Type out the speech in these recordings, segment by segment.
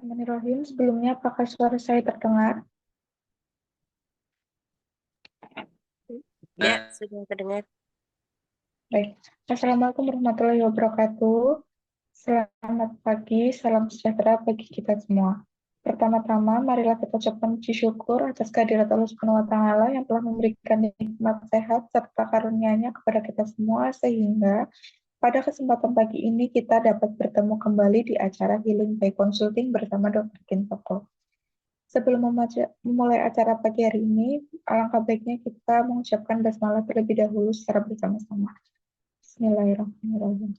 Bismillahirrahmanirrahim. Sebelumnya, apakah suara saya terdengar? Ya, Eh, sudah terdengar. Baik. Assalamualaikum warahmatullahi wabarakatuh. Selamat pagi, salam sejahtera bagi kita semua. Pertama-tama, marilah kita ucapkan puji syukur atas kehadirat Allah Subhanahu wa Ta'ala yang telah memberikan nikmat sehat serta karunia-Nya kepada kita semua, sehingga pada kesempatan pagi ini kita dapat bertemu kembali di acara Healing by Consulting bersama Dr. Kintoko. Sebelum memulai acara pagi hari ini, alangkah baiknya kita mengucapkan basmalah terlebih dahulu secara bersama-sama. Bismillahirrahmanirrahim.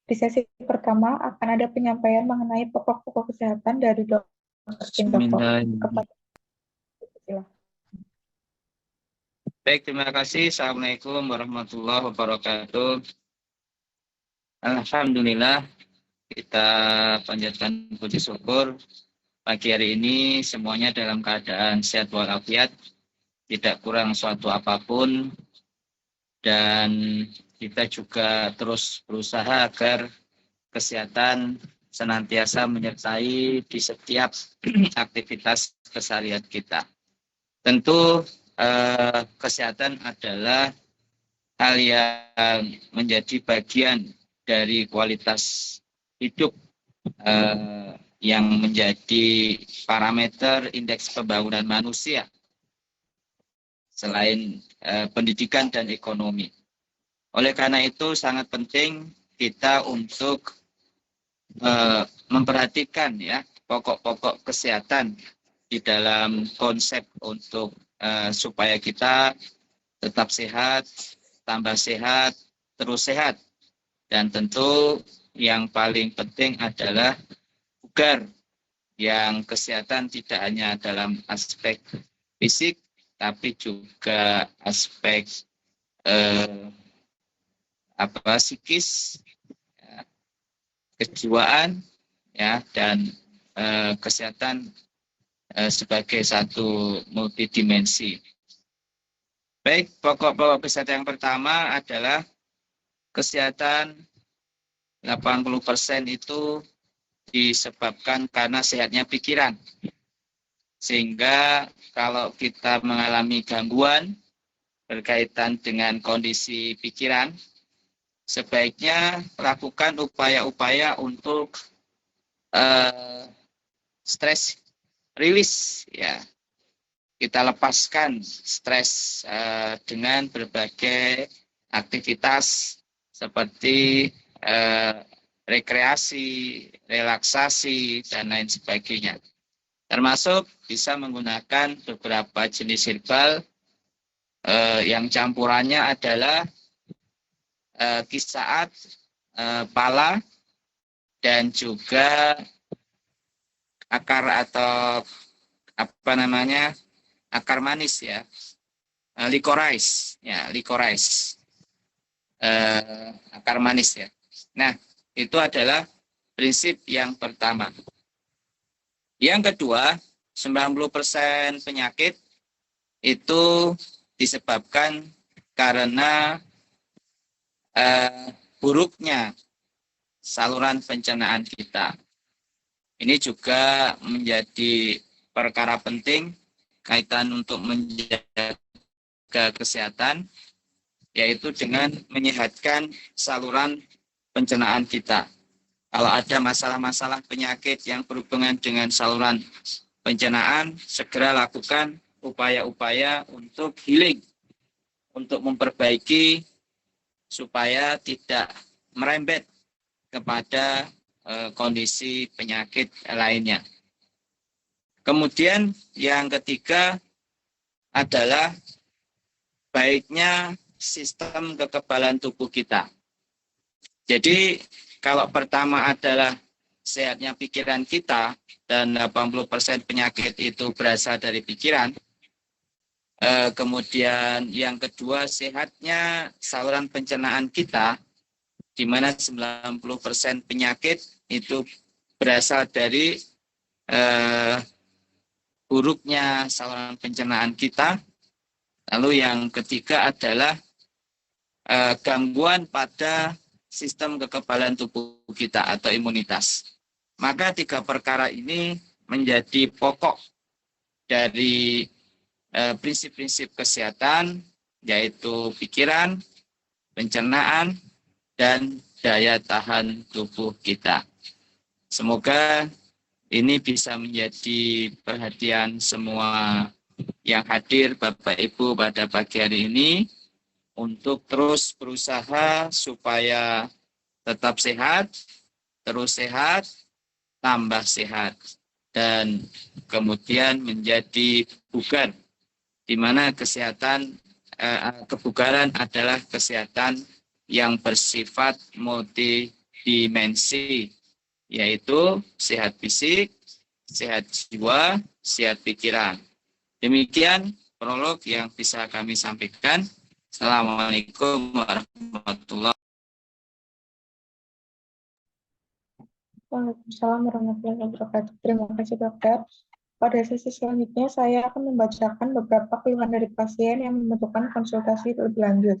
Di sesi pertama akan ada penyampaian mengenai pokok-pokok kesehatan dari Dr. Kintoko. Bismillahirrahmanirrahim. Silakan. Baik, terima kasih. Assalamualaikum warahmatullahi wabarakatuh. Alhamdulillah, kita panjatkan puji syukur. Pagi hari ini semuanya dalam keadaan sehat walafiat, tidak kurang suatu apapun, dan kita juga terus berusaha agar kesehatan senantiasa menyertai di setiap aktivitas keseharian kita. Tentu kesehatan adalah hal yang menjadi bagian dari kualitas hidup yang menjadi parameter indeks pembangunan manusia selain pendidikan dan ekonomi. Oleh karena itu sangat penting kita untuk memperhatikan ya pokok-pokok kesehatan di dalam konsep untuk supaya kita tetap sehat, tambah sehat, terus sehat. Dan tentu yang paling penting adalah bugar, yang kesehatan tidak hanya dalam aspek fisik, tapi juga aspek psikis, ya, kejiwaan, ya, dan kesehatan sebagai satu multidimensi. Baik, pokok-pokok kesehatan yang pertama adalah kesehatan 80% itu disebabkan karena sehatnya pikiran. Sehingga kalau kita mengalami gangguan berkaitan dengan kondisi pikiran, sebaiknya lakukan upaya-upaya untuk stress release, ya. Kita lepaskan stres dengan berbagai aktivitas seperti rekreasi, relaksasi, dan lain sebagainya. Termasuk bisa menggunakan beberapa jenis herbal yang campurannya adalah kisaat, pala, dan juga akar atau akar manis, ya, licorice, ya, licorice, akar manis, ya. Nah, itu adalah prinsip yang pertama. Yang kedua, 90% penyakit itu disebabkan karena buruknya saluran pencernaan kita. Ini juga menjadi perkara penting kaitan untuk menjaga kesehatan, yaitu dengan menyehatkan saluran pencernaan kita. Kalau ada masalah-masalah penyakit yang berhubungan dengan saluran pencernaan, segera lakukan upaya-upaya untuk healing, untuk memperbaiki supaya tidak merembet kepada kondisi penyakit lainnya. Kemudian yang ketiga adalah baiknya sistem kekebalan tubuh kita. Jadi kalau pertama adalah sehatnya pikiran kita, dan 80% penyakit itu berasal dari pikiran. Kemudian yang kedua, sehatnya saluran pencernaan kita, di mana 90% penyakit itu berasal dari buruknya saluran pencernaan kita. Lalu yang ketiga adalah gangguan pada sistem kekebalan tubuh kita atau imunitas. Maka 3 perkara ini menjadi pokok dari prinsip-prinsip kesehatan, yaitu pikiran, pencernaan, dan daya tahan tubuh kita. Semoga ini bisa menjadi perhatian semua yang hadir Bapak Ibu pada pagi hari ini untuk terus berusaha supaya tetap sehat, terus sehat, tambah sehat, dan kemudian menjadi bugar, di mana kesehatan kebugaran adalah kesehatan yang bersifat multidimensi, yaitu sehat fisik, sehat jiwa, sehat pikiran. Demikian prolog yang bisa kami sampaikan. Assalamualaikum warahmatullahi wabarakatuh. Waalaikumsalam warahmatullahi wabarakatuh. Terima kasih dokter. Pada sesi selanjutnya saya akan membacakan beberapa keluhan dari pasien yang membutuhkan konsultasi lebih lanjut.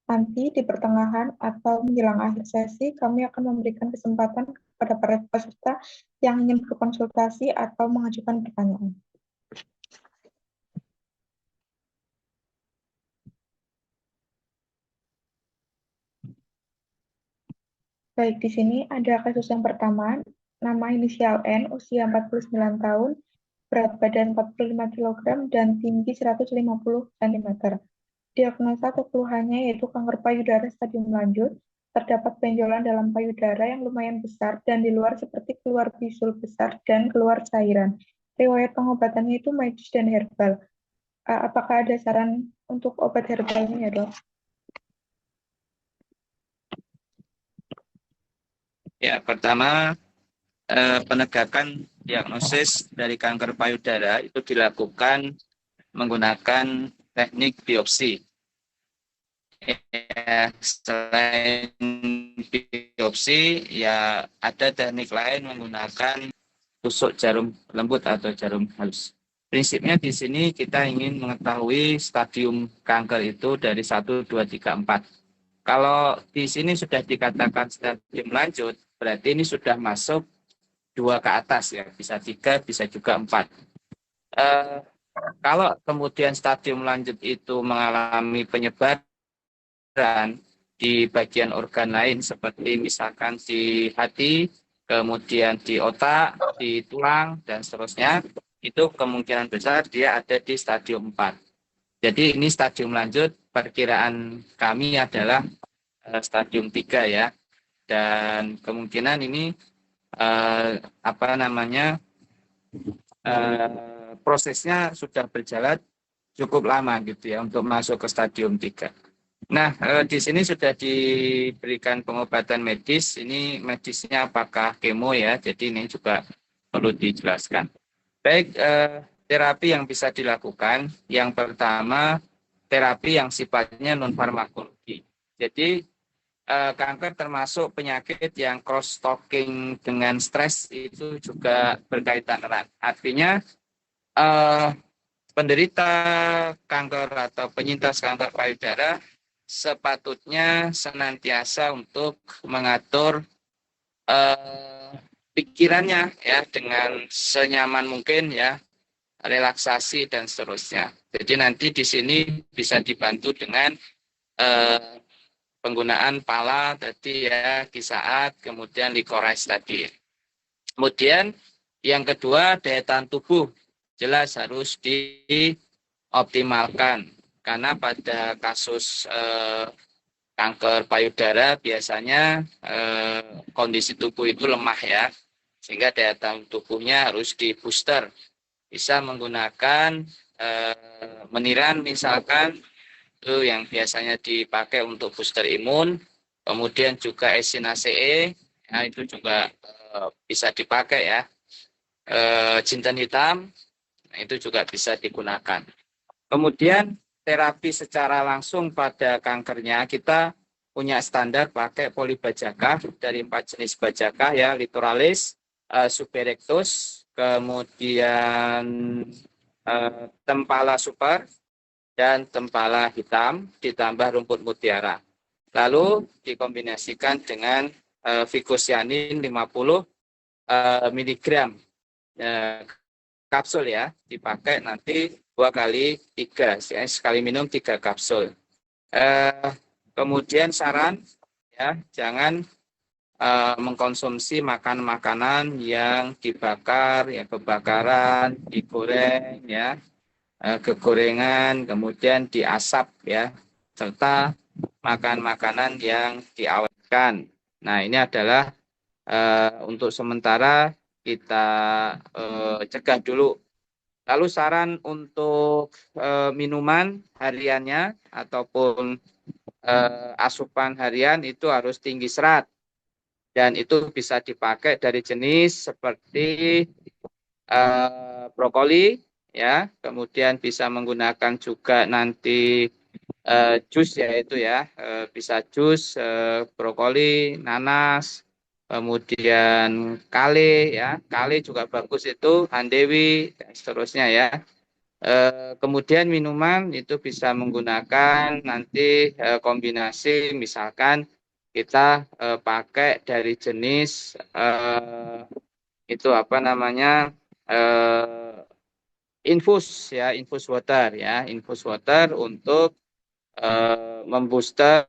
Nanti di pertengahan atau menjelang akhir sesi kami akan memberikan kesempatan kepada para peserta yang ingin berkonsultasi atau mengajukan pertanyaan. Baik, di sini ada kasus yang pertama, nama inisial N, usia 49 tahun, berat badan 45 kg, dan tinggi 150 cm. Diagnosa atau keluhannya yaitu kanker payudara stadium lanjut, terdapat benjolan dalam payudara yang lumayan besar dan di luar seperti keluar bisul besar dan keluar cairan. Riwayat pengobatannya itu medis dan herbal. Apakah ada saran untuk obat herbalnya ya dok? Ya, pertama penegakan diagnosis dari kanker payudara itu dilakukan menggunakan teknik biopsi. Ya, selain biopsi, ya ada teknik lain menggunakan tusuk jarum lembut atau jarum halus. Prinsipnya di sini kita ingin mengetahui stadium kanker itu dari 1, 2, 3, 4. Kalau di sini sudah dikatakan stadium lanjut, berarti ini sudah masuk 2 ke atas ya, bisa 3, bisa juga 4. Kalau kemudian stadium lanjut itu mengalami penyebaran di bagian organ lain seperti misalkan di hati, kemudian di otak, di tulang, dan seterusnya, itu kemungkinan besar dia ada di stadium 4. Jadi ini stadium lanjut, perkiraan kami adalah stadium 3 ya. Dan kemungkinan ini prosesnya sudah berjalan cukup lama gitu ya untuk masuk ke stadium 3. Nah, di sini sudah diberikan pengobatan medis. Ini medisnya apakah kemo ya? Jadi ini juga perlu dijelaskan. Baik, terapi yang bisa dilakukan. Yang pertama, terapi yang sifatnya non-farmakologi. Jadi, kanker termasuk penyakit yang cross-talking dengan stres itu juga berkaitan erat. Artinya, penderita kanker atau penyintas kanker payudara sepatutnya senantiasa untuk mengatur pikirannya ya dengan senyaman mungkin ya, relaksasi dan seterusnya. Jadi nanti di sini bisa dibantu dengan penggunaan pala tadi ya, kisaat, kemudian likorais tadi. Kemudian yang kedua, daya tahan tubuh jelas harus dioptimalkan. Karena pada kasus kanker payudara biasanya kondisi tubuh itu lemah ya, sehingga daya tahan tubuhnya harus di-booster. Bisa menggunakan meniran misalkan, itu yang biasanya dipakai untuk booster imun. Kemudian juga echinacea, ya, itu juga bisa dipakai ya. Jinten hitam, nah, itu juga bisa digunakan. Kemudian terapi secara langsung pada kankernya kita punya standar pakai polibajaka dari 4 jenis bajaka ya, Lithoralis, Suberectus, kemudian Tempala super dan Tempala hitam ditambah rumput mutiara. Lalu dikombinasikan dengan Vicosyanin 50 miligram kapsul ya, dipakai nanti 2 kali 3, sekali minum 3 kapsul. Kemudian saran ya, jangan mengkonsumsi makanan-makanan yang dibakar, ya kebakaran, digoreng, ya kegorengan, kemudian diasap, ya, serta makan makanan yang diawetkan. Nah, ini adalah untuk sementara kita cegah dulu. Lalu saran untuk minuman hariannya ataupun asupan harian itu harus tinggi serat. Dan itu bisa dipakai dari jenis seperti brokoli, ya, kemudian bisa menggunakan juga nanti jus, yaitu ya, bisa jus brokoli, nanas, kemudian kale, ya, kale juga bagus itu, handewi, dan seterusnya ya. Kemudian minuman itu bisa menggunakan nanti kombinasi, misalkan kita pakai dari jenis itu apa namanya infus, ya, infus water, ya, infus water untuk membooster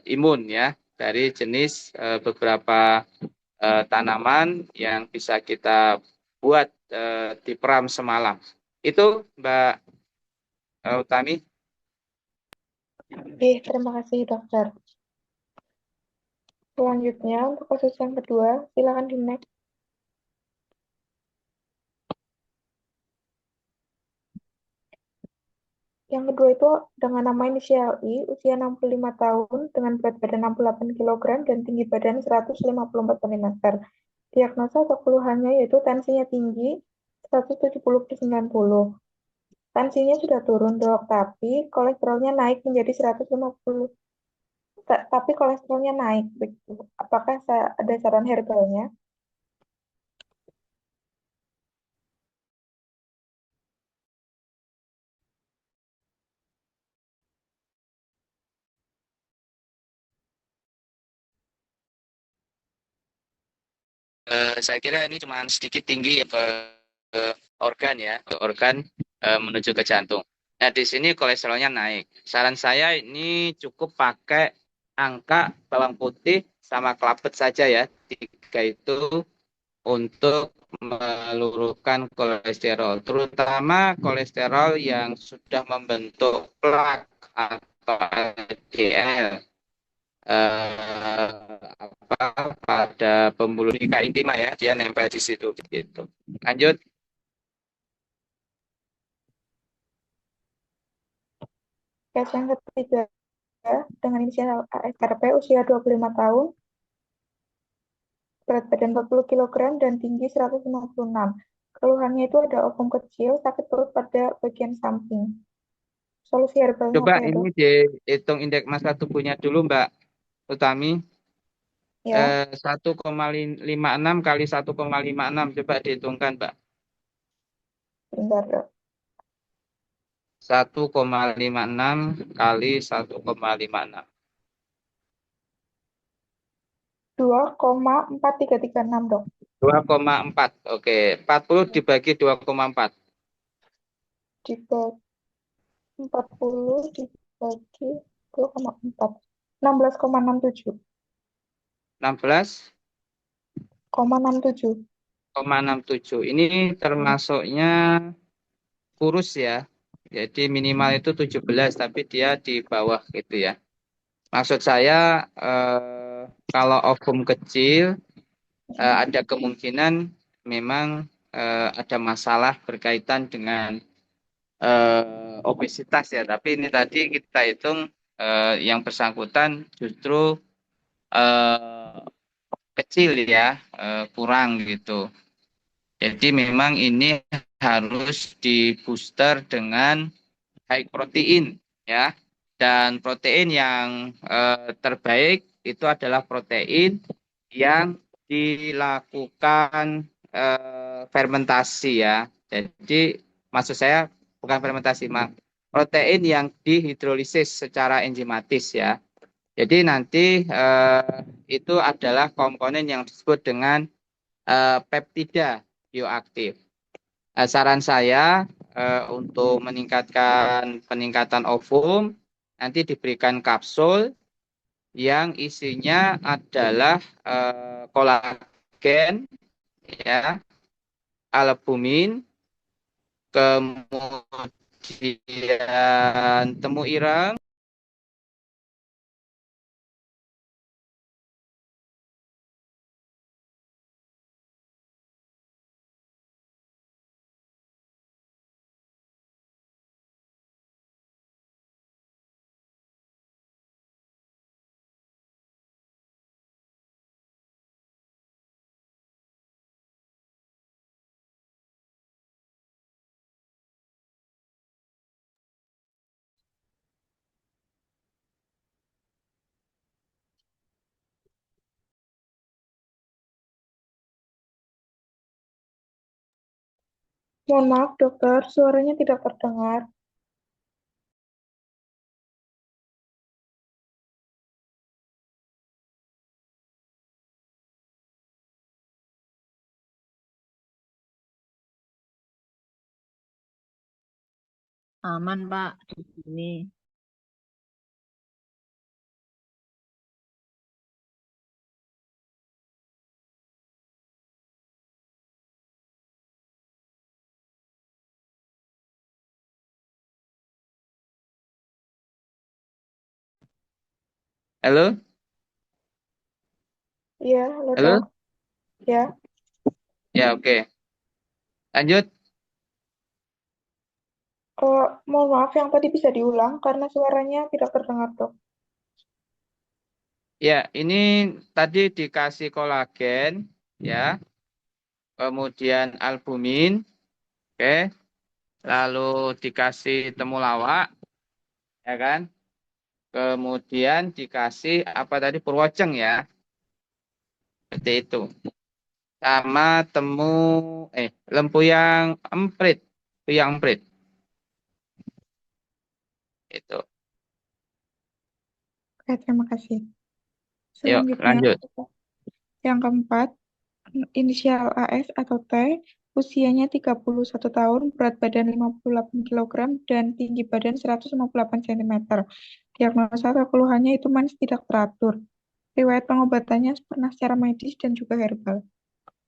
imun, ya, dari jenis beberapa tanaman yang bisa kita buat diperam semalam. Itu Mbak Utami. Oke, terima kasih dokter. Selanjutnya, untuk kasus yang kedua, silakan di next. Yang kedua itu dengan nama inisial I, usia 65 tahun, dengan berat badan 68 kg dan tinggi badan 154 cm. Diagnosa atau keluhannya yaitu tensinya tinggi, 170/90. Tensinya sudah turun, dok, tapi kolesterolnya naik menjadi 150. Tapi kolesterolnya naik, begitu. Apakah ada saran herbalnya? Saya kira ini cuma sedikit tinggi ke organ, ya, ke organ menuju ke jantung. Nah, di sini kolesterolnya naik. Saran saya ini cukup pakai angka bawang putih sama kelapet saja, ya, 3 itu untuk meluruskan kolesterol, terutama kolesterol yang sudah membentuk plak atau LDL pada pembuluh darah intima, ya, dia nempel di situ gitu. Lanjut. Case yang ketiga, dengan inisial ASRP, usia 25 tahun, berat badan 40 kg dan tinggi 156. Keluhannya itu ada ovum kecil, sakit perut pada bagian samping. Solusi herbalnya Coba apa ya, ini dok? dihitung indeks massa tubuhnya dulu, Mbak Utami. Ya, 1,56 kali 1,56, coba dihitungkan, Mbak. bentar, dok. 1,56 kali 1,56. 2,4336, dok. 2,4. Oke, 40 dibagi 2,4. Dibagi 40 dibagi 2,4. 16,67. 16,67. 67. Ini termasuknya kurus, ya. Jadi minimal itu 17, tapi dia di bawah gitu, ya. Maksud saya kalau ovum kecil ada kemungkinan memang ada masalah berkaitan dengan obesitas, ya. Tapi ini tadi kita hitung yang bersangkutan justru eh, kecil, ya, kurang gitu. Jadi memang ini harus di booster dengan high protein, ya. Dan protein yang terbaik itu adalah protein yang dilakukan fermentasi, ya. Jadi maksud saya bukan fermentasi, protein yang dihidrolisis secara enzimatis, ya. Jadi nanti itu adalah komponen yang disebut dengan peptida bioaktif. Saran saya untuk meningkatkan peningkatan ovum nanti diberikan kapsul yang isinya adalah kolagen, ya, albumin, kemudian temu ireng, Mohon maaf, dokter, suaranya tidak terdengar. Aman, Pak, di sini. halo, Iya, halo halo, dok. Ya, ya oke, lanjut. mohon maaf yang tadi bisa diulang karena suaranya tidak terdengar dok. Ya, ini tadi dikasih kolagen, ya, kemudian albumin, oke, lalu dikasih temulawak, ya kan, kemudian dikasih apa tadi purwoceng, ya, seperti itu, sama lempuyang emprit, lempuyang emprit, itu. Oke, terima kasih. Yuk, Selanjutnya, lanjut. yang keempat, inisial AS atau T, usianya 31 tahun, berat badan 58 kilogram, dan tinggi badan 158 cm. Diagnosa atau keluhannya itu manis tidak teratur. Riwayat pengobatannya pernah secara medis dan juga herbal.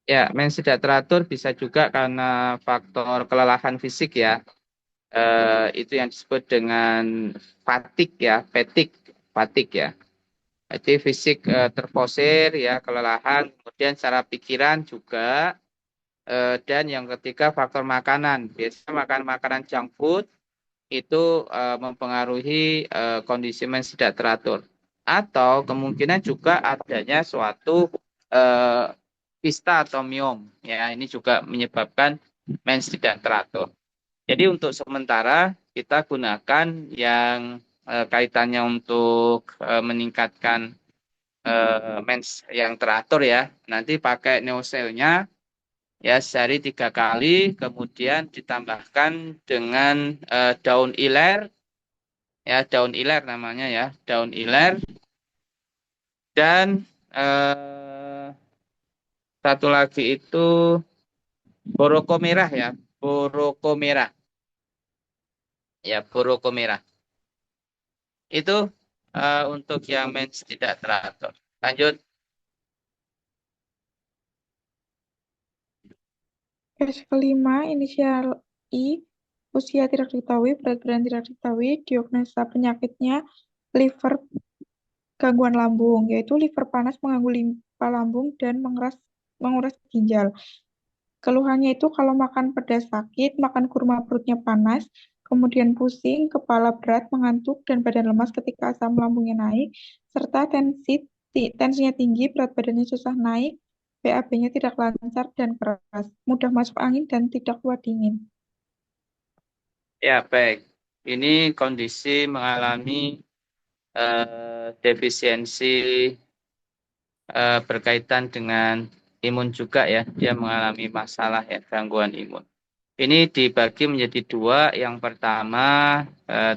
Ya, mens tidak teratur bisa juga karena faktor kelelahan fisik, ya. Itu yang disebut dengan fatigue, ya, fatigue, ya. Jadi fisik terfosir, ya, kelelahan, kemudian secara pikiran juga, dan yang ketiga faktor makanan. Biasanya makan makanan junk food itu mempengaruhi kondisi mens tidak teratur. Atau kemungkinan juga adanya suatu eh, kista atau miom. Ya, ini juga menyebabkan mens tidak teratur. Jadi untuk sementara kita gunakan yang kaitannya untuk meningkatkan mens yang teratur, ya. Nanti pakai neoselnya, ya, sehari 3 kali, kemudian ditambahkan dengan daun iler, ya, daun iler namanya, ya, daun iler, dan satu lagi itu boroko merah, ya, boroko merah, ya, boroko merah. Itu untuk yang mens tidak teratur. Lanjut. Case kelima, inisial I, usia tidak diketahui, berat badan tidak diketahui, diagnosa penyakitnya liver gangguan lambung, yaitu liver panas mengganggu limpa lambung dan menguras ginjal. Keluhannya itu kalau makan pedas sakit, makan kurma perutnya panas, kemudian pusing, kepala berat, mengantuk, dan badan lemas ketika asam lambungnya naik, serta tensinya tinggi, berat badannya susah naik, BAB-nya tidak lancar dan keras, mudah masuk angin dan tidak kuat dingin. Ya, baik. Ini kondisi mengalami defisiensi berkaitan dengan imun juga, ya. Dia mengalami masalah, ya, gangguan imun. Ini dibagi menjadi dua. Yang pertama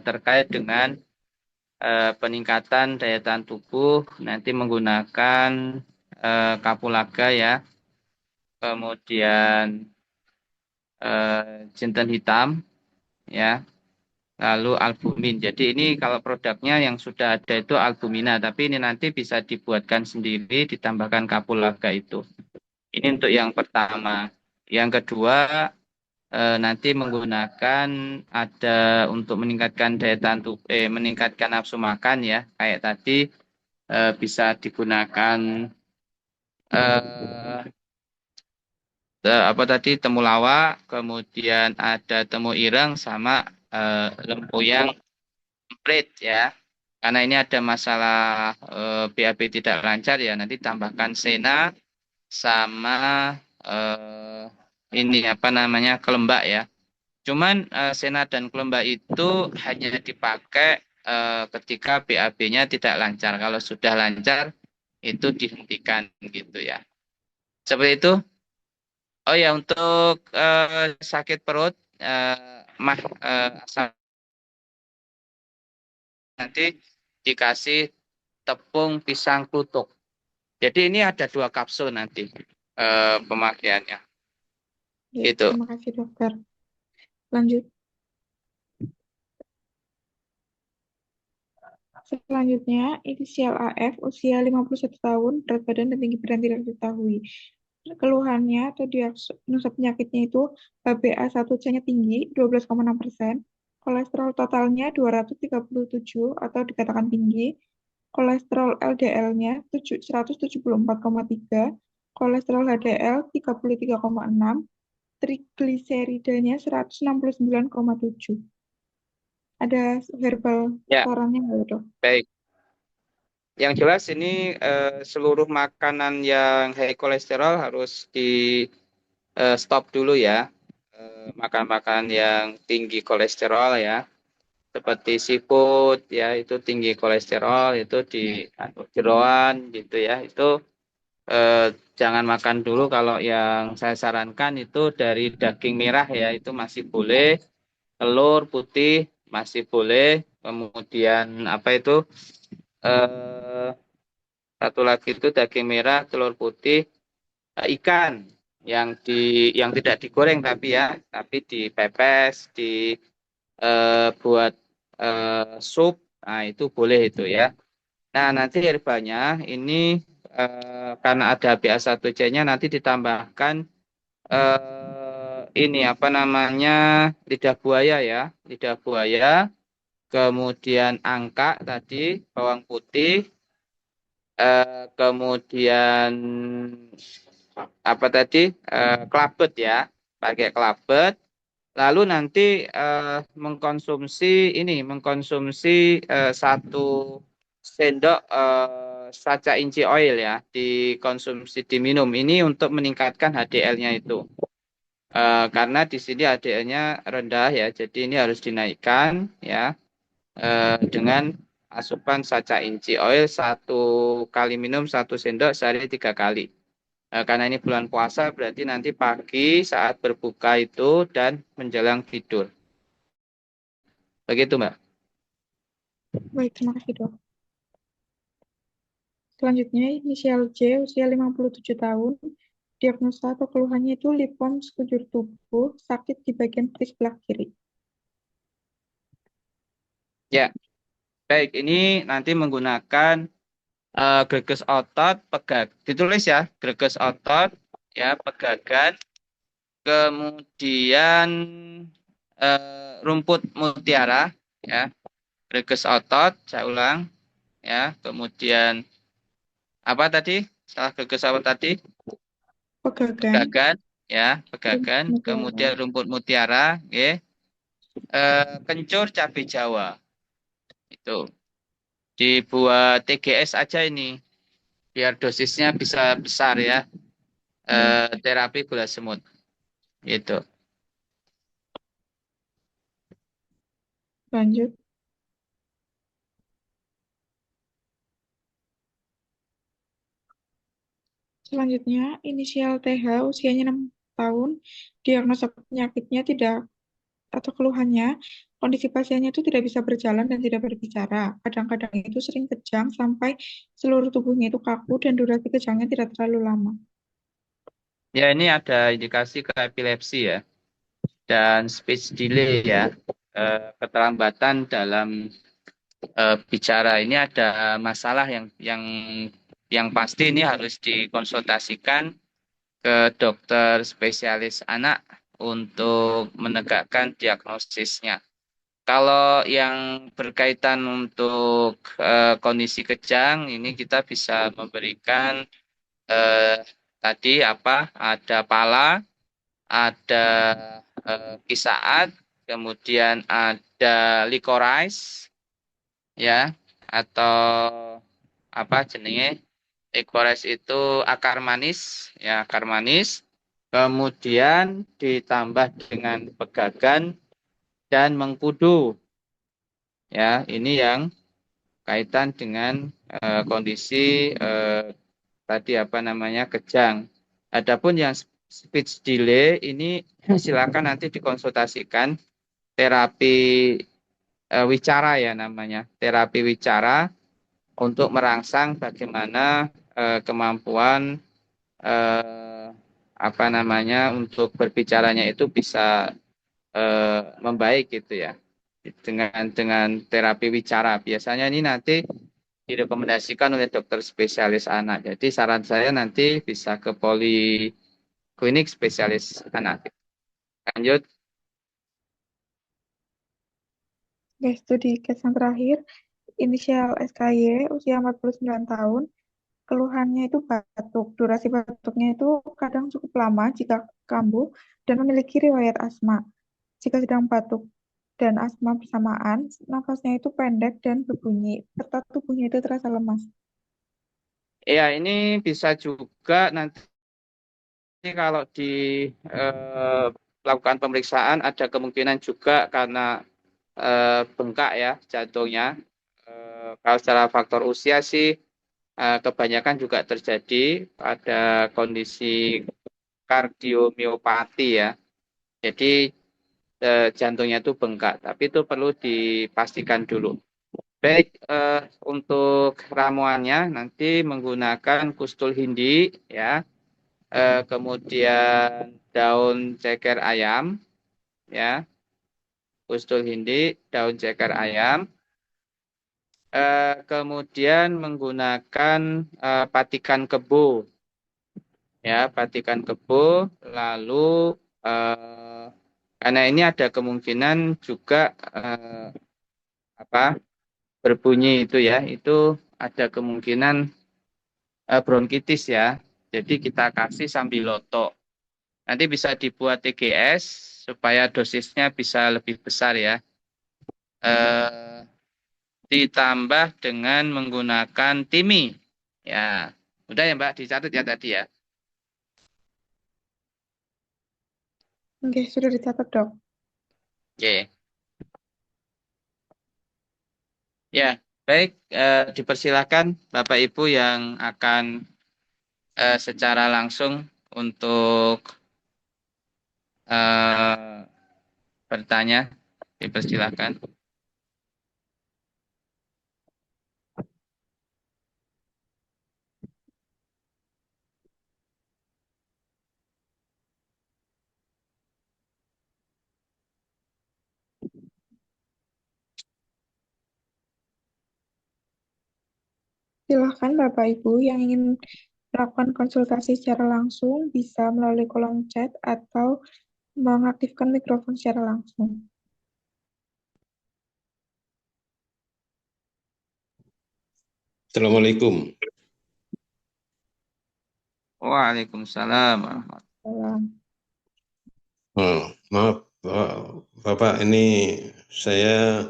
terkait dengan peningkatan daya tahan tubuh nanti menggunakan kapulaga, ya. kemudian jinten hitam, ya, lalu albumin. Jadi ini kalau produknya yang sudah ada itu albumina, tapi ini nanti bisa dibuatkan sendiri, ditambahkan kapulaga itu. Ini untuk yang pertama. Yang kedua, nanti menggunakan ada untuk meningkatkan daya tahan tubuh, meningkatkan nafsu makan ya, kayak tadi bisa digunakan eh, apa tadi temulawak, kemudian ada temu ireng sama lempuyang emprit ya. Karena ini ada masalah BAB tidak lancar ya, nanti tambahkan sena sama eh, ini apa namanya kelembak ya. Cuman sena dan kelembak itu hanya dipakai ketika BAB-nya tidak lancar. Kalau sudah lancar itu dihentikan gitu ya. Seperti itu. Oh ya, untuk sakit perut, asam nanti dikasih tepung pisang klutuk. Jadi ini ada 2 kapsul nanti pemakaiannya. Ya, Itu. terima kasih dokter. Lanjut. Selanjutnya, inisial AF, usia 51 tahun, berat badan dan tinggi badan tidak diketahui. Keluhannya atau diagnosa penyakitnya itu HbA1c-nya tinggi, 12,6%, kolesterol totalnya 237 atau dikatakan tinggi, kolesterol LDL-nya 174,3, kolesterol HDL 33,6, trigliseridanya 169,7. Ada verbal Ya, sarannya nggak, Dok? baik. Yang jelas ini seluruh makanan yang high kolesterol harus di stop dulu ya. Makan-makan yang tinggi kolesterol ya, seperti seafood ya, itu tinggi kolesterol, itu di jeroan gitu ya. Itu jangan makan dulu. Kalau yang saya sarankan itu dari daging merah ya, itu masih boleh. Telur putih masih boleh. Kemudian apa itu? Eh, Satu lagi itu daging merah, telur putih, ikan yang tidak digoreng tapi ya, tapi dipepes, buat sup. Nah, itu boleh itu ya. Nah, nanti herbanya ini karena ada BA1C-nya nanti ditambahkan ini apa namanya lidah buaya ya, lidah buaya, kemudian angka tadi, bawang putih, kemudian apa tadi kelabet ya, pakai kelabet. Lalu nanti mengkonsumsi 1 sendok sacha inci oil ya, dikonsumsi diminum ini untuk meningkatkan HDL-nya itu. Karena di sini HDL-nya rendah ya, jadi ini harus dinaikkan ya dengan asupan sacha inci oil 1 kali minum 1 sendok sehari 3 kali. Karena ini bulan puasa berarti nanti pagi saat berbuka itu dan menjelang tidur. Begitu, Mbak. Baik, terima kasih, Dok. Selanjutnya, inisial J, usia 57 tahun, diagnosa atau keluhannya itu lipom sekujur tubuh, sakit di bagian betis sebelah kiri. Ya, baik. Ini nanti menggunakan greges otot, ditulis ya, greges otot, ya, pegagan, kemudian rumput mutiara, ya, greges otot, saya ulang, ya, kemudian apa tadi? Salah greges apa tadi? Pegagan, Pegagan, ya, pegagan, rumput mutiara. kemudian rumput mutiara, ya, kencur cabai Jawa, itu dibuat TGS aja ini, biar dosisnya bisa besar ya. Terapi gula semut, itu. Lanjut. Selanjutnya, inisial TH, usianya 6 tahun, diagnosa penyakitnya tidak atau keluhannya, kondisi pasiennya itu tidak bisa berjalan dan tidak berbicara. Kadang-kadang itu sering kejang sampai seluruh tubuhnya itu kaku dan durasi kejangnya tidak terlalu lama. Ya, ini ada indikasi ke epilepsi ya, dan speech delay ya, keterlambatan dalam bicara. Ini ada masalah yang pasti ini harus dikonsultasikan ke dokter spesialis anak untuk menegakkan diagnosisnya. Kalau yang berkaitan untuk kondisi kejang, ini kita bisa memberikan eh, tadi apa? Ada pala, ada kisaat, kemudian ada licorice, ya, atau apa jenenge? Licorice itu akar manis, ya, akar manis. Kemudian ditambah dengan pegagan dan mengkudu. Ya, ini yang kaitan dengan kondisi tadi apa namanya kejang. Adapun yang speech delay ini silakan nanti dikonsultasikan terapi wicara ya namanya, terapi wicara untuk merangsang bagaimana kemampuan eh, apa namanya untuk berbicaranya itu bisa membaik gitu ya dengan terapi wicara. Biasanya ini nanti direkomendasikan oleh dokter spesialis anak. Jadi saran saya nanti bisa ke poliklinik spesialis anak. Lanjut. Oke, studi case yang terakhir, inisial SKY, usia 49 tahun, keluhannya itu batuk. Durasi batuknya itu kadang cukup lama jika kambuh dan memiliki riwayat asma. Jika sedang batuk dan asma bersamaan, nafasnya itu pendek dan berbunyi, serta tubuhnya itu terasa lemas. Ya, ini bisa juga nanti kalau lakukan pemeriksaan ada kemungkinan juga karena bengkak ya jantungnya. Kalau secara faktor usia sih kebanyakan juga terjadi pada kondisi kardiomiopati ya. Jadi jantungnya itu bengkak, tapi itu perlu dipastikan dulu. Baik, untuk ramuannya nanti menggunakan kustul hindi ya, kemudian daun ceker ayam ya, kustul hindi, daun ceker ayam, kemudian menggunakan patikan kebo ya, patikan kebo, lalu karena ini ada kemungkinan juga apa berbunyi itu ya, itu ada kemungkinan bronkitis ya. Jadi kita kasih sambil lotok. Nanti bisa dibuat TGS supaya dosisnya bisa lebih besar ya. Ditambah dengan menggunakan timi. Ya, udah ya Mbak, dicatat ya tadi ya. Oke, sudah dicatat, Dok. Oke. Ya, baik. Dipersilakan Bapak Ibu yang akan secara langsung untuk bertanya. Dipersilakan. Silakan Bapak Ibu yang ingin melakukan konsultasi secara langsung bisa melalui kolom chat atau mengaktifkan mikrofon secara langsung. Assalamualaikum. Waalaikumsalam warahmatullahi Salam. Maaf, Bapak, ini saya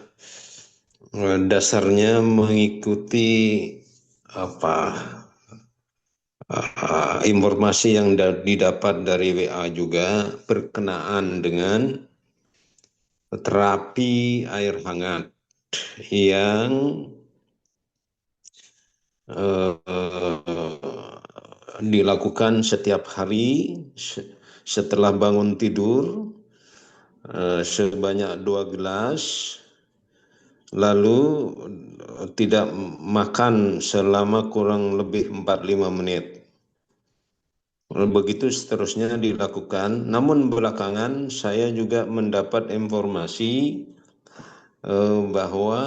dasarnya mengikuti apa informasi yang didapat dari WA juga berkenaan dengan terapi air hangat yang dilakukan setiap hari setelah bangun tidur sebanyak 2 gelas, lalu tidak makan selama kurang lebih 45 menit. Begitu seterusnya dilakukan. Namun belakangan saya juga mendapat informasi bahwa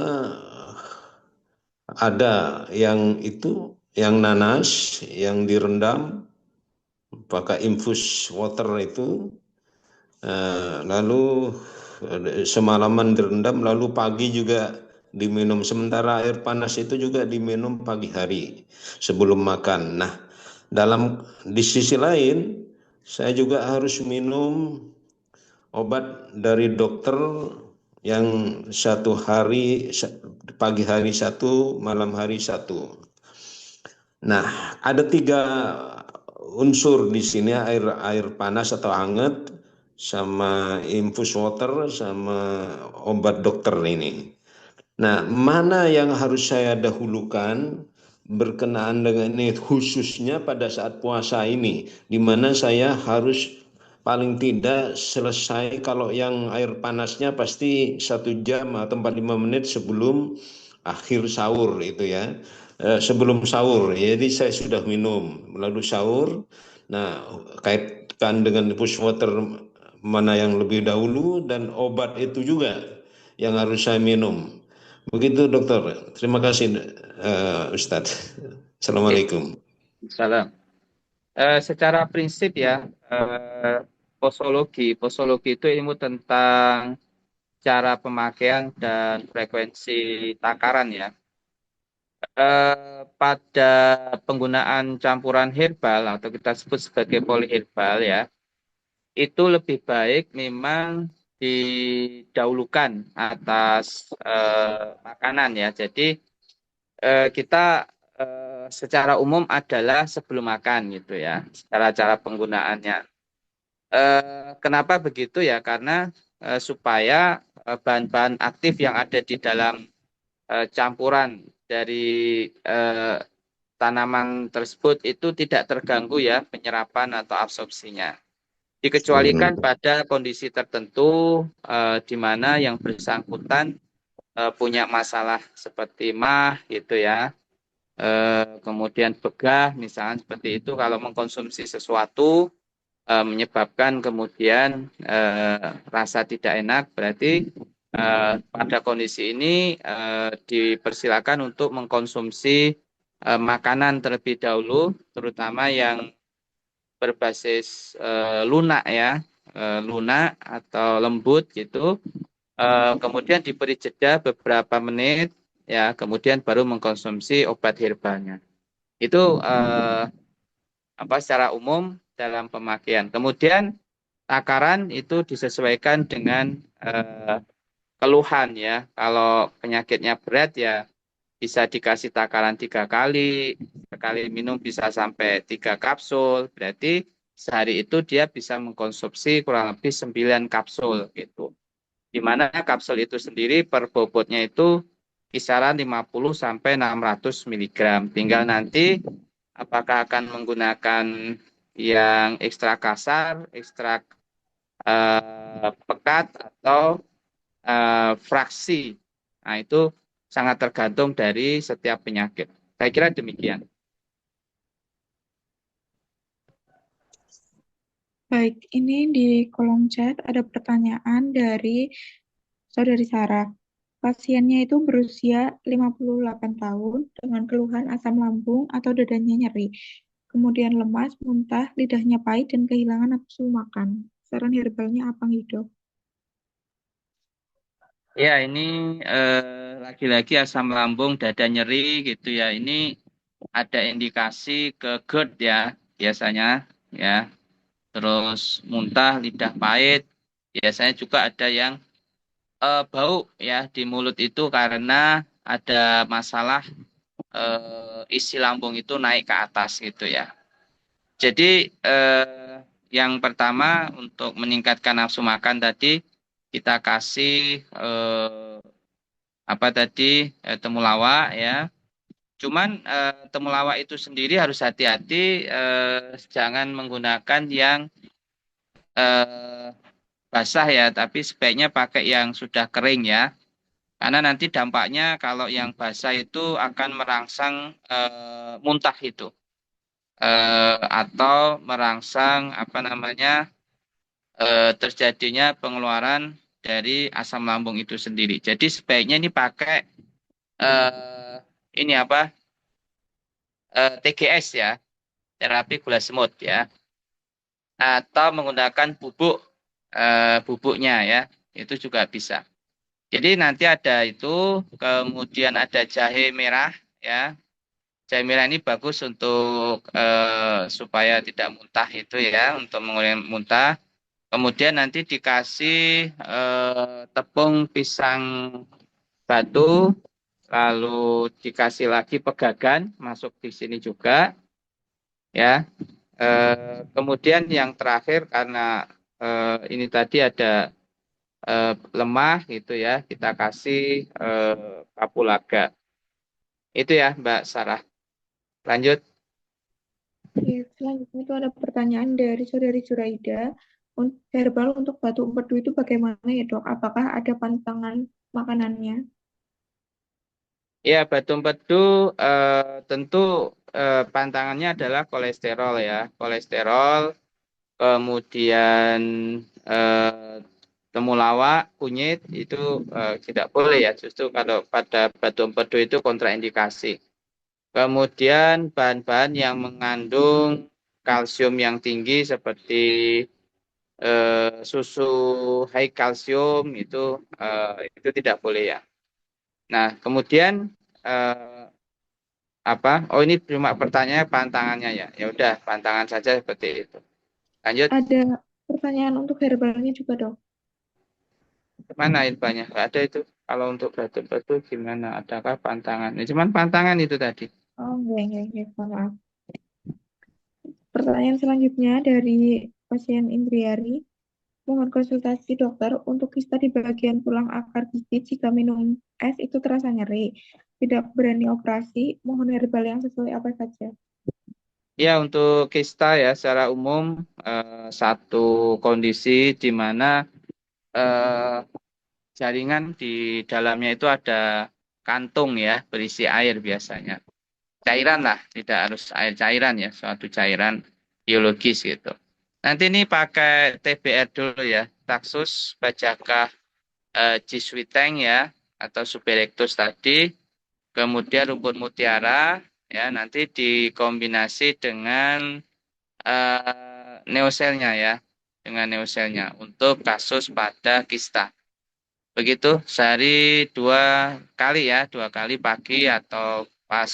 ada yang nanas yang direndam pakai infus water itu, lalu semalaman direndam, lalu pagi juga diminum. Sementara air panas itu juga diminum pagi hari sebelum makan. Nah, di sisi lain saya juga harus minum obat dari dokter yang satu hari, pagi hari satu, malam hari satu. Nah, ada 3 unsur di sini, air panas atau hangat, sama infus water, sama obat dokter ini. Nah, mana yang harus saya dahulukan berkenaan dengan ini, khususnya pada saat puasa ini, di mana saya harus paling tidak selesai, kalau yang air panasnya pasti 1 jam atau 45 menit sebelum akhir sahur itu ya, sebelum sahur. Jadi saya sudah minum lalu sahur. Nah, kaitkan dengan push water mana yang lebih dahulu, dan obat itu juga yang harus saya minum. Begitu dokter. Terima kasih Ustadz. Assalamualaikum. Salam. Secara prinsip ya, posologi itu ilmu tentang cara pemakaian dan frekuensi takaran ya. Pada penggunaan campuran herbal atau kita sebut sebagai poliherbal ya, itu lebih baik memang didahulukan atas makanan ya. Jadi kita secara umum adalah sebelum makan gitu ya, secara cara penggunaannya. Kenapa begitu ya? Karena supaya bahan-bahan aktif yang ada di dalam campuran dari tanaman tersebut itu tidak terganggu ya penyerapan atau absorpsinya. Dikecualikan pada kondisi tertentu di mana yang bersangkutan punya masalah seperti mah gitu ya, kemudian begah misalnya seperti itu, kalau mengkonsumsi sesuatu menyebabkan kemudian rasa tidak enak, berarti pada kondisi ini dipersilakan untuk mengkonsumsi makanan terlebih dahulu, terutama yang berbasis lunak ya, lunak atau lembut gitu. Kemudian diberi jeda beberapa menit ya, kemudian baru mengkonsumsi obat herbalnya. Itu secara umum dalam pemakaian. Kemudian takaran itu disesuaikan dengan keluhan ya. Kalau penyakitnya berat ya bisa dikasih takaran 3 kali, sekali minum bisa sampai 3 kapsul. Berarti sehari itu dia bisa mengkonsumsi kurang lebih 9 kapsul gitu. Di mana kapsul itu sendiri per bobotnya itu kisaran 50 sampai 600 mg. Tinggal nanti apakah akan menggunakan yang ekstra kasar, ekstra pekat, atau fraksi. Nah, itu sangat tergantung dari setiap penyakit. Saya kira demikian. Baik, ini di kolom chat ada pertanyaan dari Saudari Sarah. Pasiennya itu berusia 58 tahun dengan keluhan asam lambung atau dadanya nyeri. Kemudian lemas, muntah, lidahnya pahit, dan kehilangan nafsu makan. Saran herbalnya apa, Dok? Ya, ini lagi-lagi asam lambung, dada nyeri gitu ya. Ini ada indikasi ke GERD ya biasanya ya. Terus muntah, lidah pahit. Biasanya juga ada yang bau ya di mulut itu karena ada masalah isi lambung itu naik ke atas gitu ya. Jadi yang pertama untuk meningkatkan nafsu makan tadi kita kasih temulawak ya. Cuman temulawak itu sendiri harus hati-hati, jangan menggunakan yang basah ya, tapi sebaiknya pakai yang sudah kering ya. Karena nanti dampaknya kalau yang basah itu akan merangsang muntah itu. atau merangsang terjadinya pengeluaran dari asam lambung itu sendiri. Jadi sebaiknya ini pakai eh, ini TGS ya, terapi gula semut ya, atau menggunakan bubuknya ya, itu juga bisa. Jadi nanti ada itu, kemudian ada jahe merah ya. Jahe merah ini bagus untuk supaya tidak muntah itu ya, untuk mengurangi muntah. Kemudian nanti dikasih tepung pisang batu, lalu dikasih lagi pegagan masuk di sini juga ya. Kemudian yang terakhir karena ini tadi ada lemah gitu ya, kita kasih kapulaga. Itu ya Mbak Sarah. Lanjut. Oke, selanjutnya itu ada pertanyaan dari saudari Juraida. Herbal untuk batu empedu itu bagaimana ya dok? Apakah ada pantangan makanannya? Ya, batu empedu tentu pantangannya adalah kolesterol ya. Kolesterol, kemudian eh, temulawak, kunyit itu tidak boleh ya. Justru kalau pada batu empedu itu kontraindikasi. Kemudian bahan-bahan yang mengandung kalsium yang tinggi seperti susu high kalsium itu tidak boleh ya. Nah, kemudian eh, Oh, ini cuma pertanyaan pantangannya ya. Ya udah, pantangan saja seperti itu. Lanjut, Ada pertanyaan untuk herbalnya juga dok. mana ilmunya? Nggak ada itu. Kalau untuk batu-batu gimana? Adakah pantangan? Ini cuman pantangan itu tadi. Oh, enggak, maaf. Pertanyaan selanjutnya dari pasien Indriari. Mohon konsultasi dokter untuk kista di bagian tulang akar gigi jika minum es itu terasa nyeri. Tidak berani operasi, mohon herbal yang sesuai apa saja. Ya, untuk kista ya secara umum satu kondisi di mana eh, jaringan di dalamnya itu ada kantung ya berisi air biasanya. Cairan lah, tidak harus air cairan ya, suatu cairan biologis gitu. Nanti ini pakai TBR dulu ya, Taxus bajakah Ciswiteng ya, atau Suberectus tadi, kemudian rumput mutiara ya, nanti dikombinasi dengan neoselnya ya, dengan neoselnya untuk kasus pada kista. Begitu sehari 2 kali ya, 2 kali pagi atau pas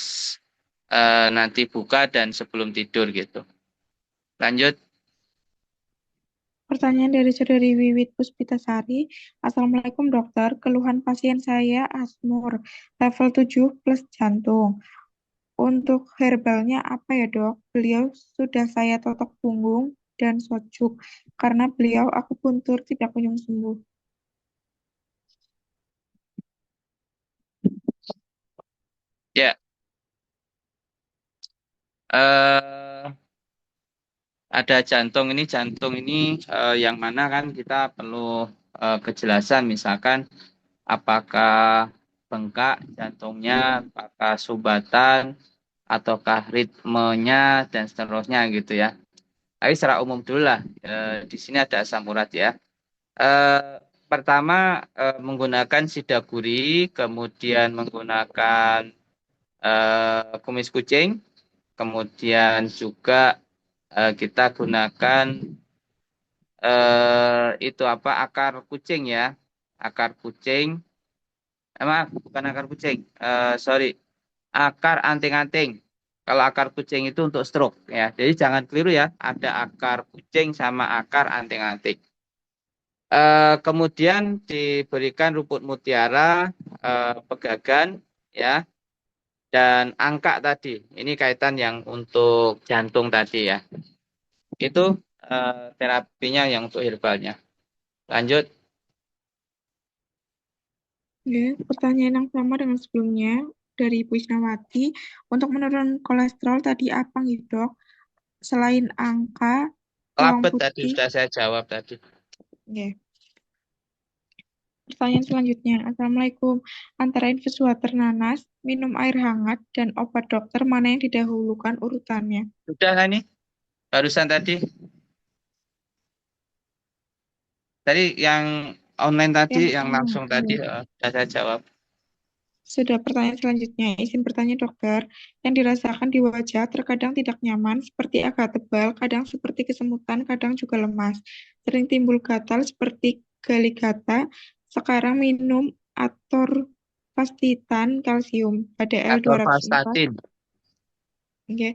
nanti buka dan sebelum tidur gitu. Lanjut. Pertanyaan dari saudari Wiwit Puspitasari. Assalamualaikum dokter, keluhan pasien saya asmur level 7 plus jantung. Untuk herbalnya apa ya dok? Beliau sudah saya totok punggung dan sojuk. Karena beliau akupuntur tidak kunjung sembuh. Ya, eh, ada jantung ini yang mana kan kita perlu kejelasan, misalkan apakah bengkak jantungnya, apakah sumbatan, ataukah ritmenya dan seterusnya gitu ya. Tapi secara umum dulu lah, di sini ada asam urat ya. Pertama menggunakan sidaguri, kemudian menggunakan kumis kucing, kemudian juga kita gunakan akar kucing ya, akar kucing, maaf bukan akar kucing, sorry, akar anting-anting. Kalau akar kucing itu untuk stroke ya, jadi jangan keliru ya, ada akar kucing sama akar anting-anting. Kemudian diberikan rumput mutiara, pegagan ya, dan angka tadi. Ini kaitan yang untuk jantung tadi ya. Itu terapinya yang untuk herbalnya. Lanjut. Oke, pertanyaan yang sama dengan sebelumnya dari Ibu Isnawati. Untuk menurunkan kolesterol tadi apa nih dok? Selain angka, bawang Labet tadi putih. sudah saya jawab tadi. Oke. Pertanyaan selanjutnya, Assalamualaikum. Antara infus water nanas, minum air hangat, dan obat dokter, mana yang didahulukan urutannya? Sudah lah nih, barusan tadi. Tadi yang online tadi, yang langsung tadi, sudah saya jawab. Sudah, pertanyaan selanjutnya. Izin bertanya dokter, yang dirasakan di wajah terkadang tidak nyaman, seperti agak tebal, kadang seperti kesemutan, kadang juga lemas. Sering timbul gatal seperti galigata. Sekarang minum atorvastatin kalsium, HDL 204, Atorvastatin. oke,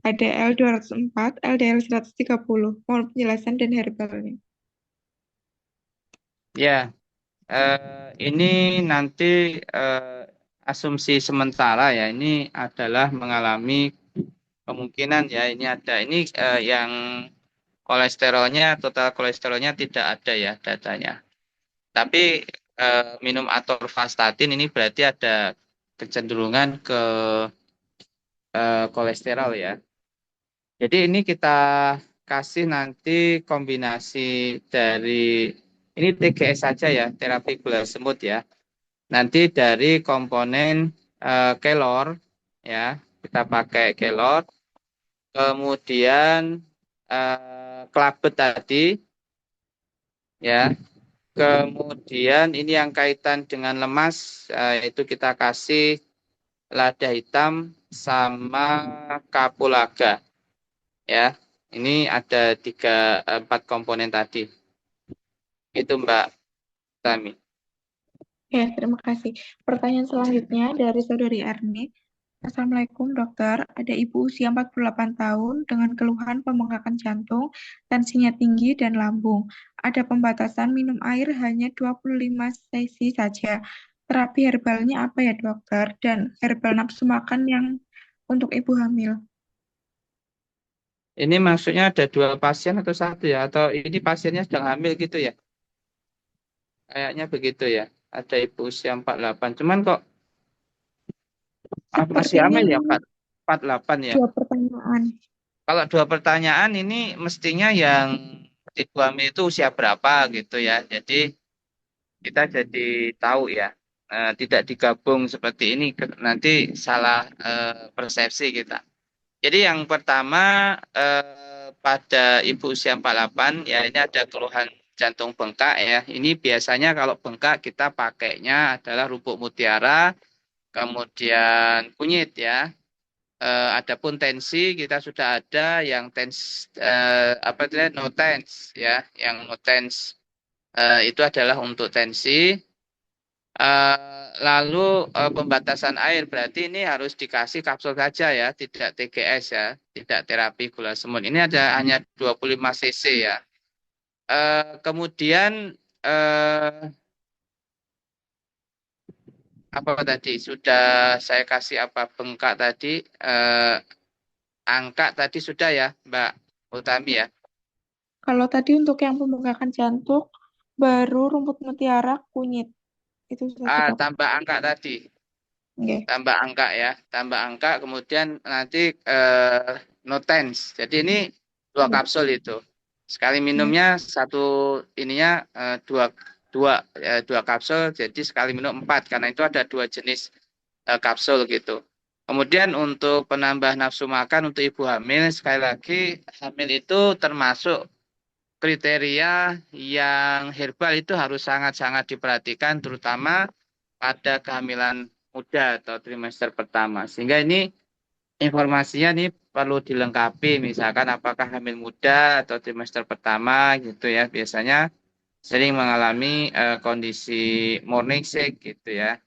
HDL 204, LDL 130. Mohon penjelasan dan herbalnya. Ya, ini nanti asumsi sementara ya. Ini adalah mengalami kemungkinan ya. Ini ada yang kolesterolnya, total kolesterolnya tidak ada ya datanya. Tapi minum atorvastatin ini berarti ada kecenderungan ke kolesterol ya. Jadi ini kita kasih nanti kombinasi dari ini TGS saja ya, terapi gula semut ya. Nanti dari komponen kelor ya, kita pakai kelor. Kemudian kelabet tadi ya. Kemudian ini yang kaitan dengan lemas itu kita kasih lada hitam sama kapulaga ya. Ini ada 4 komponen tadi. Itu Mbak Tami. Ya, terima kasih. Pertanyaan selanjutnya dari Saudari Erni. Assalamualaikum dokter, ada ibu usia 48 tahun dengan keluhan pembengkakan jantung, tensinya tinggi dan lambung. Ada pembatasan minum air hanya 25 cc saja. Terapi herbalnya apa ya dokter? Dan herbal nafsu makan yang untuk ibu hamil. Ini maksudnya ada 2 pasien atau 1 ya? Atau ini pasiennya sedang hamil gitu ya? Kayaknya begitu ya. Ada ibu usia 48. Cuman kok masih Sepertinya hamil ya 48 ya? 2 pertanyaan. Kalau 2 pertanyaan ini mestinya yang ibu hamil itu usia berapa gitu ya. Jadi kita jadi tahu ya. Tidak digabung seperti ini nanti salah persepsi kita. Jadi yang pertama pada ibu usia 48 ya ini ada keluhan jantung bengkak ya. Ini biasanya kalau bengkak kita pakainya adalah rupuk mutiara, kemudian kunyit ya. Adapun tensi kita sudah ada yang apa itu no tens ya, yang no tens itu adalah untuk tensi. Lalu pembatasan air berarti ini harus dikasih kapsul saja ya, tidak TGS ya, tidak terapi gula semut. Ini ada hanya 25 cc ya. Kemudian apa tadi sudah saya kasih apa bengkak tadi, angka tadi sudah ya Mbak Utami ya. Kalau tadi untuk yang pembengkakan jantung, baru rumput mutiara, kunyit. Itu saja dok. Tambah angka tadi. Oke. Tambah angka ya, tambah angka kemudian nanti notens. Jadi ini 2 kapsul itu. Sekali minumnya dua kapsul, jadi sekali minum 4 karena itu ada 2 jenis kapsul gitu. Kemudian untuk penambah nafsu makan untuk ibu hamil, sekali lagi hamil itu termasuk kriteria yang herbal itu harus sangat-sangat diperhatikan terutama pada kehamilan muda atau trimester pertama. Sehingga ini informasinya nih perlu dilengkapi, misalkan apakah hamil muda atau trimester pertama gitu ya. Biasanya sering mengalami kondisi morning sick gitu ya.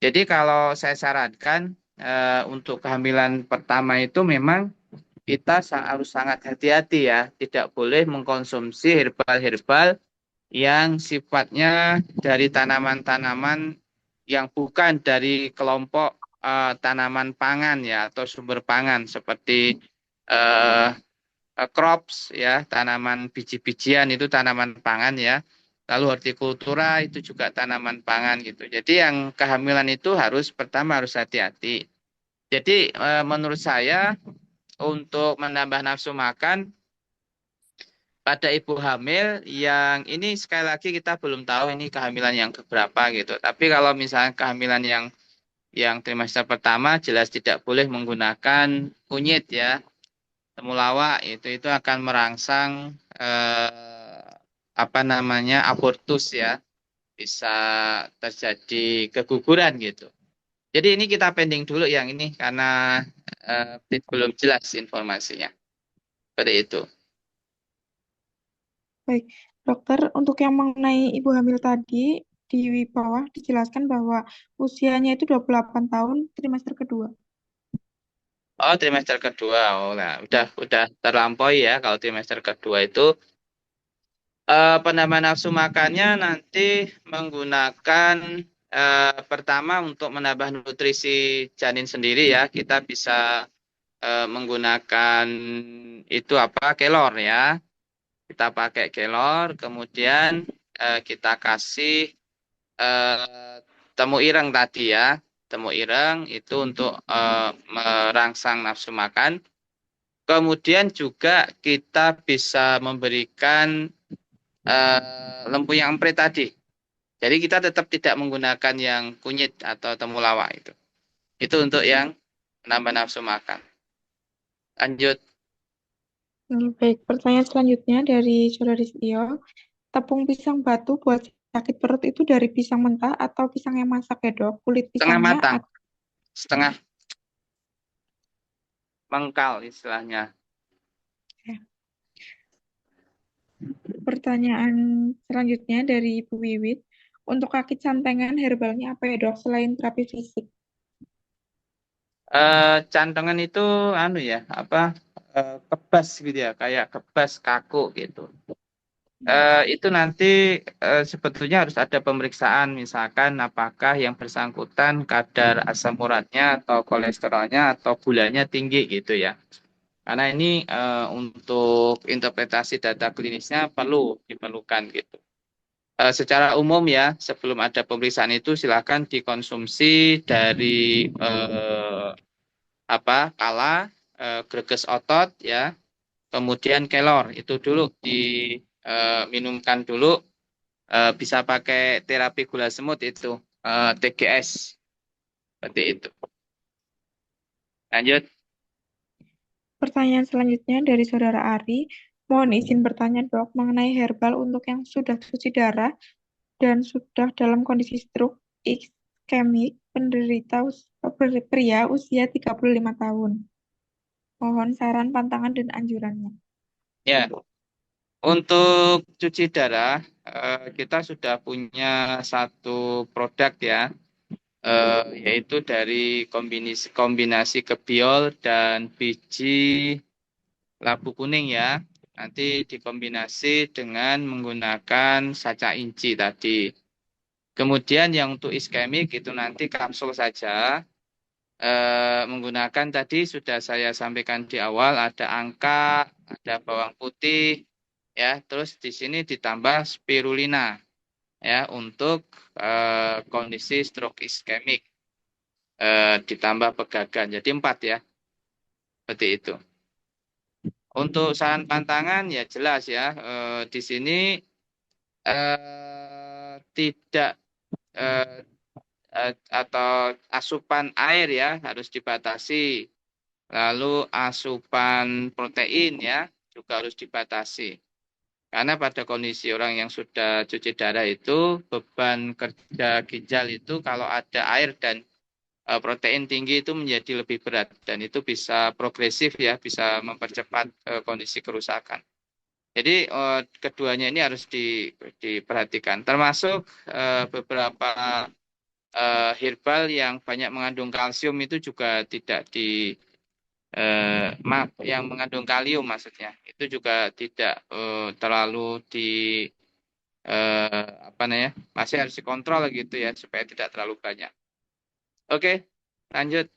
Jadi kalau saya sarankan untuk kehamilan pertama itu memang kita harus sangat hati-hati ya. Tidak boleh mengkonsumsi herbal-herbal yang sifatnya dari tanaman-tanaman yang bukan dari kelompok tanaman pangan ya atau sumber pangan seperti crops ya, tanaman biji-bijian itu tanaman pangan ya. Lalu hortikultura itu juga tanaman pangan gitu. Jadi yang kehamilan itu pertama harus hati-hati. Jadi menurut saya untuk menambah nafsu makan pada ibu hamil yang ini sekali lagi kita belum tahu ini kehamilan yang keberapa gitu. Tapi kalau misalnya kehamilan yang trimester pertama jelas tidak boleh menggunakan kunyit ya. Temulawak itu akan merangsang apa namanya abortus ya. Bisa terjadi keguguran gitu. Jadi ini kita pending dulu yang ini karena belum jelas informasinya. Seperti itu. Baik, dokter, untuk yang mengenai ibu hamil tadi, di bawah dijelaskan bahwa usianya itu 28 tahun trimester kedua. Oh, trimester kedua. Oh, nah, udah terlampaui ya kalau trimester kedua itu penambahan nafsu makannya nanti menggunakan pertama untuk menambah nutrisi janin sendiri ya. Kita bisa menggunakan itu apa? Kelor ya. Kita pakai kelor, kemudian kita kasih temu ireng tadi ya. Temu ireng itu untuk merangsang nafsu makan. Kemudian juga kita bisa memberikan lempu yang emprit tadi. Jadi kita tetap tidak menggunakan yang kunyit atau temulawak itu. Itu untuk yang menambah nafsu makan. Lanjut. Baik, pertanyaan selanjutnya dari Saudari Setio. Tepung pisang batu buat sakit perut itu dari pisang mentah atau pisang yang masak ya dok? Kulit Setengah pisangnya matang, setengah mengkal istilahnya. Pertanyaan selanjutnya dari Ibu Wiwit. Untuk kaki santengan herbalnya apa ya dok selain terapi fisik? Cantengan itu anu ya, apa kebas gitu ya, kayak kebas kaku gitu. Itu nanti sebetulnya harus ada pemeriksaan, misalkan apakah yang bersangkutan kadar asam uratnya atau kolesterolnya atau gulanya tinggi gitu ya. Karena ini untuk interpretasi data klinisnya diperlukan gitu. Secara umum ya, sebelum ada pemeriksaan itu silakan dikonsumsi dari pala, greges otot ya, kemudian kelor itu dulu diminumkan dulu. Bisa pakai terapi gula semut itu TGS seperti itu. Lanjut. Pertanyaan selanjutnya dari Saudara Ari. Mohon izin bertanya dok mengenai herbal untuk yang sudah cuci darah dan sudah dalam kondisi stroke iskemik pria usia 35 tahun. Mohon saran, pantangan, dan anjurannya. Ya, untuk cuci darah kita sudah punya satu produk ya, yaitu dari kombinasi kebiol dan biji labu kuning ya. Nanti dikombinasi dengan menggunakan saca inci tadi. Kemudian yang untuk iskemik itu nanti kapsul saja. Menggunakan tadi sudah saya sampaikan di awal ada angka, ada bawang putih, ya. Terus di sini ditambah spirulina, ya, untuk kondisi stroke iskemik, ditambah pegagan. Jadi 4 ya, seperti itu. Untuk saran pantangan ya jelas ya, di sini tidak atau asupan air ya harus dibatasi. Lalu asupan protein ya juga harus dibatasi. Karena pada kondisi orang yang sudah cuci darah itu beban kerja ginjal itu kalau ada air dan protein tinggi itu menjadi lebih berat dan itu bisa progresif ya, bisa mempercepat kondisi kerusakan. Jadi keduanya ini harus diperhatikan. Termasuk beberapa herbal yang banyak mengandung kalsium itu juga tidak yang mengandung kalium maksudnya itu juga tidak terlalu masih harus dikontrol gitu ya supaya tidak terlalu banyak. Oke, lanjut.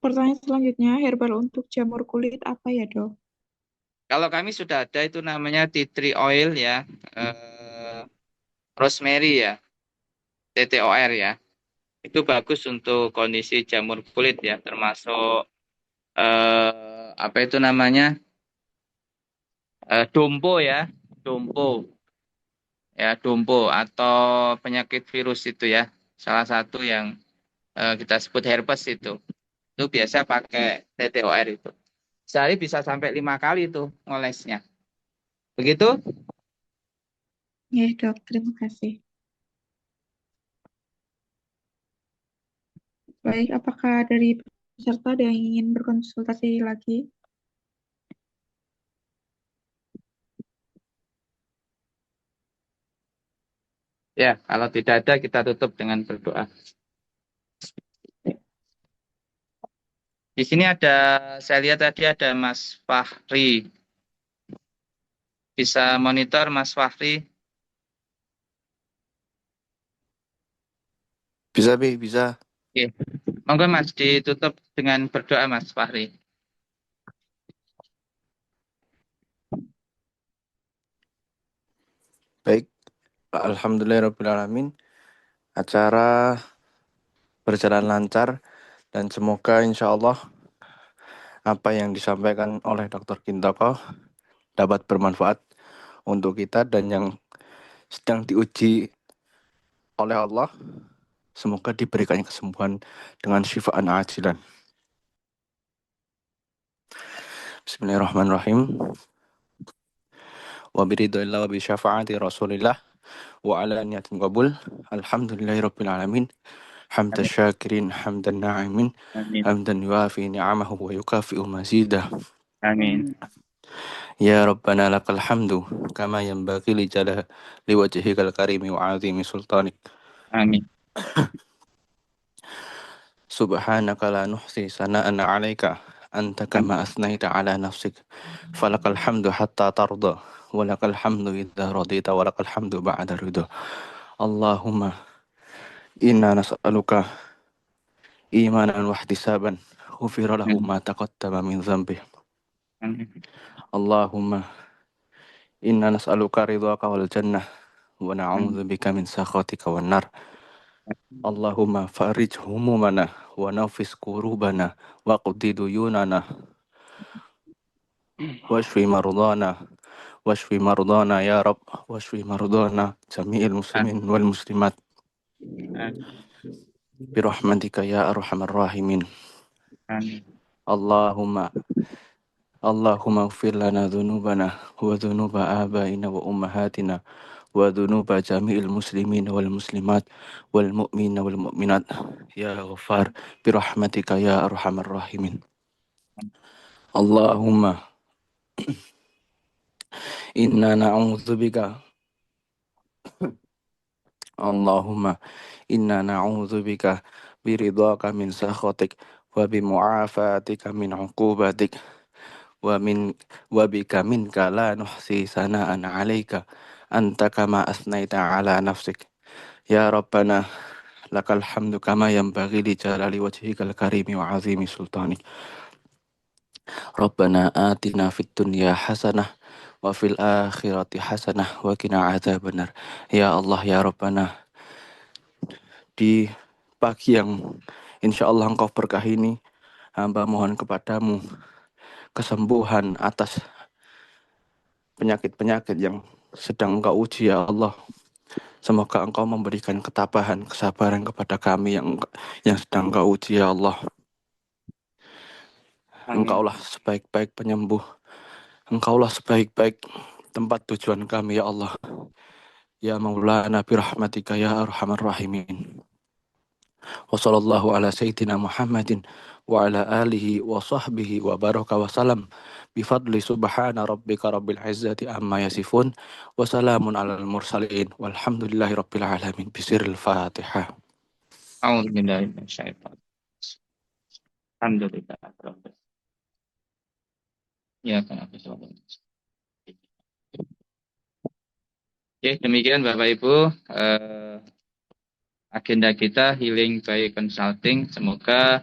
Pertanyaan selanjutnya, herbal untuk jamur kulit apa ya dok? Kalau kami sudah ada itu namanya tea tree oil ya, rosemary ya, TTOR ya. Itu bagus untuk kondisi jamur kulit ya, termasuk apa itu namanya Dompo ya, dompo ya, dompo atau penyakit virus itu ya. Salah satu yang kita sebut herpes itu. Itu biasa pakai TTOR itu. Sehari bisa sampai 5 kali tuh ngolesnya. Begitu? Ya, dok, terima kasih. Baik, apakah dari peserta ada yang ingin berkonsultasi lagi? Ya, kalau tidak ada kita tutup dengan berdoa. Di sini ada, saya lihat tadi ada Mas Fahri. Bisa monitor Mas Fahri? Bisa, Bi, bisa. Oke. Monggo Mas, ditutup dengan berdoa Mas Fahri. Baik. Alhamdulillahirrahmanirrahim. Acara berjalan lancar dan semoga insya Allah apa yang disampaikan oleh Dr. Gintoko dapat bermanfaat untuk kita dan yang sedang diuji oleh Allah semoga diberikannya kesembuhan dengan syifaan ajilan. Bismillahirrahmanirrahim. Wa biridillah wa bi syafaati Rasulillah wa ala niyatin qabul. Alhamdulillahirabbil alamin. Hamdan syakirin, hamdan na'imin, Amin. hamdan yuafi ni'amahu wa yukafi'u mazidah. Amin. Ya Rabbana lakal hamdu kama yanbaghi li wajhikal karimi wa 'azimi sultanik. Amin. Subhanaka la nuhsi sana'an 'alaika anta kama asnaita 'ala nafsik. Falakal hamdu hatta tarda wa lakal hamdu idza radita wa lakal hamdu ba'da ridha. Allahumma inna nas'aluka imanan wa ihtisaban ghufira lahu ma taqaddama min dhanbi. Amin. Allahumma inna nas'aluka ridhaka wal jannah wa na'udzu bika min sakhatika wan nar. Allahumma farij humumana wa nafis kurubana wa qdi duyunana washfi mardana ya Rabb, washfi mardana jami'il muslimin wal muslimat birahmatika ya arhamar rahimin. Amin. Allahumma ighfir lana dhunubana wa dhunuba abaina wa ummahatina wa dhunuba jami'il muslimin wal muslimat wal mu'mina wal mu'minat ya Ghaffar birahmatika ya arhamar rahimin. Allahumma inna na'udzubika biridhaka min sakhatik wa bimu'afatika min 'uqubatik wa bika minka la nuhsi sana'an 'alaika anta kama asnaita 'ala nafsik. Ya Rabbana lakal hamdu kama yanbaghi li jalali wajhikal karimi wa 'azimi sultanik. Rabbana atina fid dunya hasanah wa fil akhirati hasanah wa qina adzabannar. Ya Allah ya Rabbana, di pagi yang insya Allah Engkau berkahi ini, hamba mohon kepadamu kesembuhan atas penyakit-penyakit yang sedang Engkau uji ya Allah. Semoga Engkau memberikan ketabahan, kesabaran kepada kami yang sedang Engkau uji ya Allah. Engkaulah sebaik-baik penyembuh. Engkaulah sebaik-baik tempat tujuan kami ya Allah. Ya Maulana birahmatika ya arhamar rahimin. Wa sallallahu ala sayyidina Muhammadin wa ala alihi wa sahbihi wa baraka wa salam bifadli subhana rabbika rabbil izzati amma yasifun wa salamun alal mursalin walhamdulillahi rabbil alamin bisiril fatihah. A'udzubillahi minasyaitonir rajim. Alhamdulillah. Ya, oke, demikian Bapak Ibu agenda kita Healing by Consulting. Semoga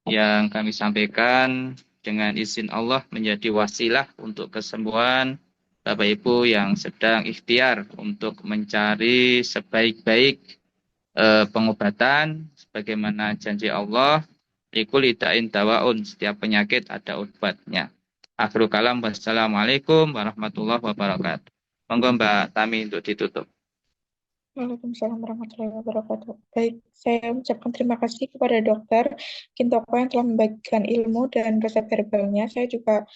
yang kami sampaikan dengan izin Allah menjadi wasilah untuk kesembuhan Bapak Ibu yang sedang ikhtiar untuk mencari sebaik-baik pengobatan sebagaimana janji Allah, likulli da'in dawaun, setiap penyakit ada obatnya. Akhirul kalam, wassalamualaikum warahmatullahi wabarakatuh. Monggo Mbak Tami untuk ditutup. Waalaikumsalam warahmatullahi wabarakatuh. Baik, saya ucapkan terima kasih kepada Dokter Gintoko yang telah membagikan ilmu dan resep herbalnya. Saya juga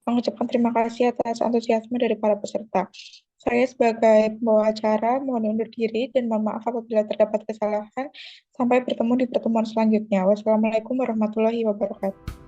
mengucapkan terima kasih atas antusiasme dari para peserta. Saya sebagai pembawa acara mohon undur diri dan mohon maaf apabila terdapat kesalahan. Sampai bertemu di pertemuan selanjutnya. Wassalamualaikum warahmatullahi wabarakatuh.